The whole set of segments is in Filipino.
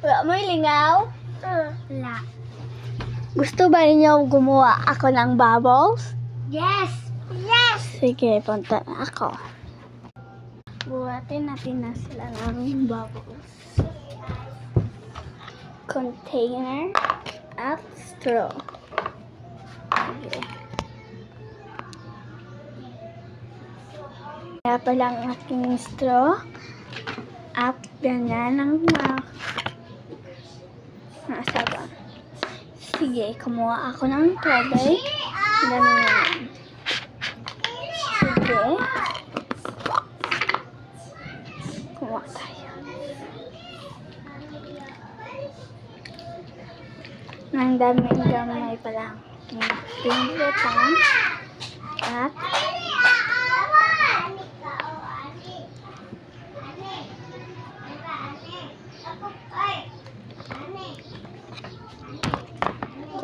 Wala mo lingaw? Wala. Gusto ba ninyo gumawa ako ng bubbles? Yes! Yes! Sige, punta na ako. Buhatin natin na sila ng bubbles. Container at straw. Sige. Kaya pala ang aking straw. At ganyan ang nasa ba? Sige, kumuha ako ng tubig. Ganyan. Sige. Kumuha tayo. Ang daming gamay pa lang. Pindutan. At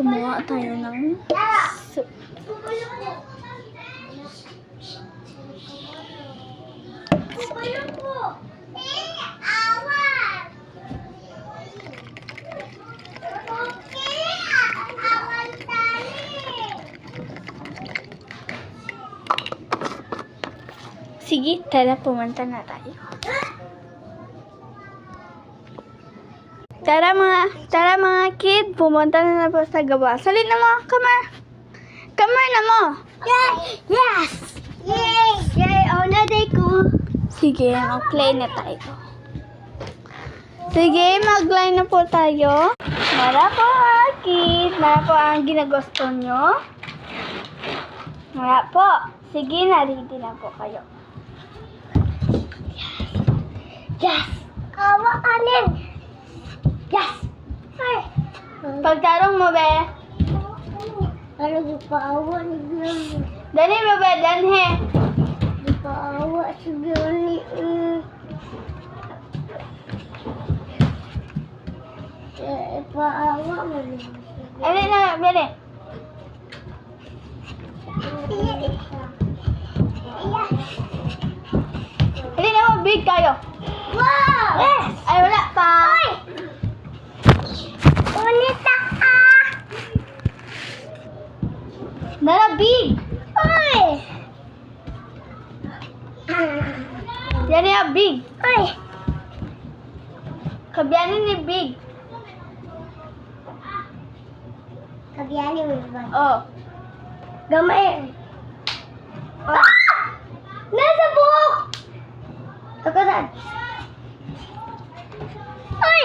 kumuha tayo ng soup. Sige, tara, pumunta na tayo. Tara mga kid, pumunta na po sa gawa. Salin na mo, come na mo. Yay! Yes! Yay! Yay! Oh, naday ko. Sige, mag-play na tayo. Sige, mag-line na po tayo. Mara po kid, mara po ang ginagusto nyo. Mara po. Sige, na-ready na po kayo. Yes! Awa kanin! Yes! Ay! Pagtarong mo, be. Ano di pa awa ni Granny? Dali mo, be, danhe. Di pa awa si Granny. Pa awa mo rin. Ali na, bili. Ali na mo, big kayo. Wow! Yes! Ay, wala pa. Unita ka! Nara, big. Uy! Yan yung big. Uy! Kabiyanin ni big. Kabiyali mo ba? Oh. Gamay. Oh. Nasa buhok! Takasan. Uy!